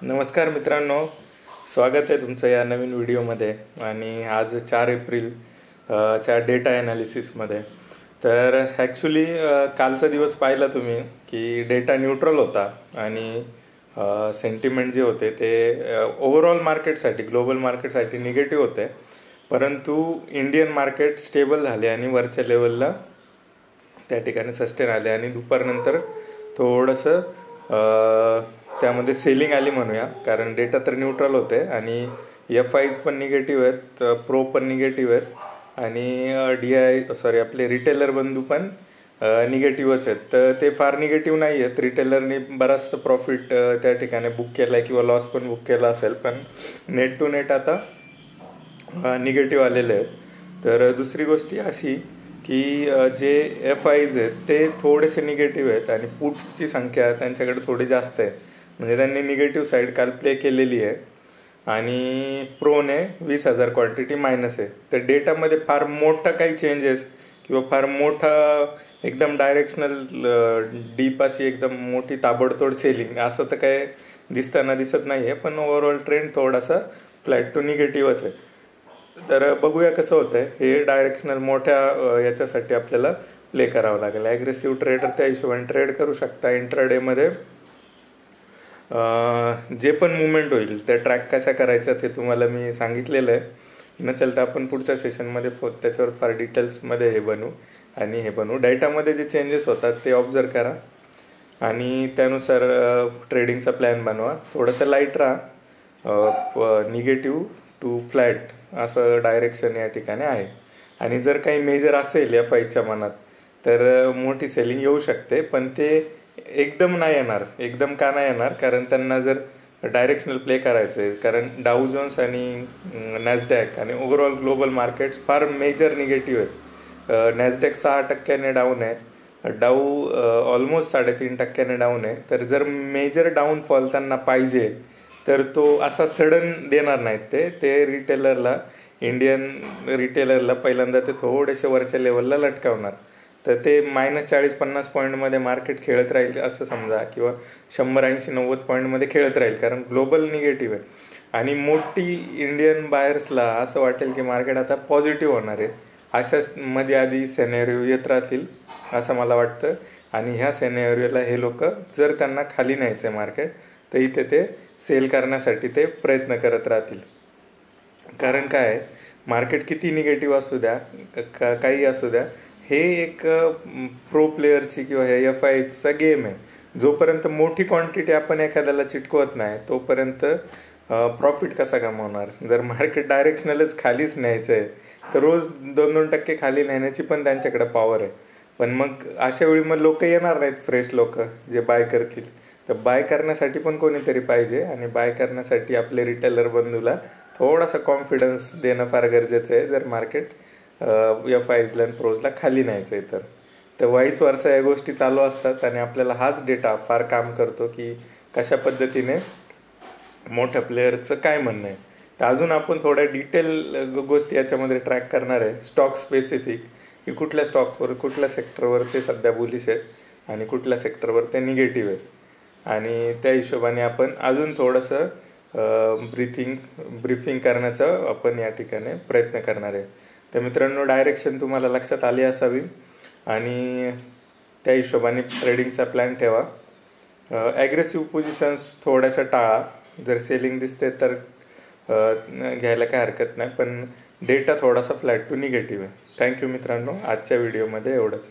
नमस्कार मित्रांनो, स्वागत आहे तुमचं या नवीन व्हिडिओमध्ये. आणि आज 4 एप्रिल च्या डेटा ॲनालिसिसमध्ये. तर ॲक्च्युली कालचा दिवस पाहिला तुम्ही की डेटा न्यूट्रल होता आणि सेंटिमेंट जे होते ते ओव्हरऑल मार्केटसाठी, ग्लोबल मार्केटसाठी निगेटिव्ह होते. परंतु इंडियन मार्केट स्टेबल झाले आणि वरच्या लेवलला त्या ठिकाणी सस्टेन आले आणि दुपारनंतर थोडंसं त्यामध्ये सेलिंग आली म्हणूया, कारण डेटा तर न्यूट्रल होते आणि FIs पण निगेटिव्ह आहेत, प्रो पण निगेटिव्ह आहेत आणि आपले रिटेलर बंधू पण निगेटिव्हच आहेत. तर ते फार निगेटिव्ह नाही आहेत. रिटेलरने बराचसं प्रॉफिट त्या ठिकाणी बुक केला आहे किंवा लॉस पण बुक केला असेल, पण नेट टू नेट आता निगेटिव्ह आलेले आहेत. तर दुसरी गोष्ट अशी की जे FIs आहेत ते थोडेसे निगेटिव्ह आहेत आणि पुट्सची संख्या त्यांच्याकडे थोडी जास्त आहे, म्हणजे त्यांनी निगेटिव्ह साईड काल प्ले केलेली आहे. आणि प्रोने 20,000 क्वांटिटी मायनस आहे. तर डेटामध्ये फार मोठा काही चेंजेस किंवा फार मोठा एकदम डायरेक्शनल डीप अशी एकदम मोठी ताबडतोड सेलिंग असं तर काय दिसताना दिसत नाही आहे, पण ओव्हरऑल ट्रेंड थोडासा फ्लॅट टू निगेटिव्हच आहे. तर बघूया कसं होतं आहे. हे डायरेक्शनल मोठ्या याच्यासाठी आपल्याला प्ले करावं लागेल. ॲग्रेसिव्ह ट्रेडर त्या हिशोबाने ट्रेड करू शकता. इंट्राडेमध्ये जे पण मुवमेंट होईल त्या ट्रॅक कशा करायच्या ते तुम्हाला मी सांगितलेलं आहे. नसेल तर आपण पुढच्या सेशनमध्ये त्याच्यावर फार डिटेल्समध्ये हे बनवू. डेटामध्ये जे चेंजेस होतात ते ऑब्झर्व करा आणि त्यानुसार ट्रेडिंगचा प्लॅन बनवा. थोडंसं लाईट राहा. निगेटिव्ह टू फ्लॅट असं डायरेक्शन या ठिकाणी आहे. आणि जर काही मेजर असेल FIच्या मनात तर मोठी सेलिंग येऊ शकते, पण ते एकदम नाही येणार. एकदम का नाही येणार? कारण त्यांना जर डायरेक्शनल प्ले करायचं आहे, कारण डाऊ जोन्स आणि नॅसडॅक आणि ओव्हरऑल ग्लोबल मार्केट्स फार मेजर निगेटिव्ह आहेत. नॅसडॅक 6% डाऊन आहे, डाऊ ऑलमोस्ट 3.5% डाऊन आहे. तर जर मेजर डाऊनफॉल त्यांना पाहिजे तर तो असा सडन देणार नाहीत. ते रिटेलरला, इंडियन रिटेलरला पहिल्यांदा ते थोडेसे वरच्या लेवलला लटकावणार. तर ते -40-50 पॉईंटमध्ये मार्केट खेळत राहील असं समजा, किंवा 100-80-90 पॉईंटमध्ये खेळत राहील, कारण ग्लोबल निगेटिव्ह आहे. आणि मोठी इंडियन बायर्सला असं वाटेल की मार्केट आता पॉझिटिव्ह होणार आहे. अशामध्ये आधी सेनेरिओ येत राहतील असं मला वाटतं. आणि ह्या सेनेरिओला हे लोक जर त्यांना खाली न्यायचं आहे मार्केट, तर इथे ते सेल करण्यासाठी ते प्रयत्न करत राहतील. कारण काय आहे, मार्केट किती निगेटिव्ह असू द्या, काही असू द्या, हे एक प्रो प्लेअरची किंवा हे FIचा गेम आहे. जोपर्यंत मोठी क्वांटिटी आपण एखाद्याला चिटकवत नाही तोपर्यंत प्रॉफिट कसा कमवणार? जर मार्केट डायरेक्शनलच खालीच न्यायचं आहे तर रोज 2-2% खाली नेण्याची पण त्यांच्याकडे पॉवर आहे. पण मग अशा वेळी मग लोक येणार नाहीत, फ्रेश लोक जे बाय करतील. तर बाय करण्यासाठी पण कोणीतरी पाहिजे, आणि बाय करण्यासाठी आपले रिटेलर बंधूला थोडासा कॉन्फिडन्स देणं फार गरजेचं आहे जर मार्केट FIsला आणि प्रोजला खाली न्यायचं आहे तर वाईस वर्षा या गोष्टी चालू असतात. आणि आपल्याला हाच डेटा फार काम करतो की कशा पद्धतीने मोठ्या प्लेअरचं काय म्हणणं आहे. तर अजून आपण थोड्या डिटेल गोष्टी याच्यामध्ये ट्रॅक करणार आहे. स्टॉक स्पेसिफिक, की कुठल्या स्टॉकवर, कुठल्या सेक्टरवर ते सध्या बुलिश आहेत आणि कुठल्या सेक्टरवर ते निगेटिव्ह आहेत. आणि त्या हिशोबाने आपण अजून थोडंसं ब्रीफिंग करण्याचा आपण या ठिकाणी प्रयत्न करणार आहे. तर मित्रांनो, डायरेक्शन तुम्हाला लक्षात आली असावी आणि त्या हिशोबाने ट्रेडिंगचा प्लॅन ठेवा. ॲग्रेसिव्ह पोझिशन्स थोड्याशा टाळा. जर सेलिंग दिसते तर घ्यायला काय हरकत नाही, पण डेटा थोडासा फ्लॅट टू निगेटिव्ह आहे. थँक्यू मित्रांनो, आजच्या व्हिडिओमध्ये एवढंच.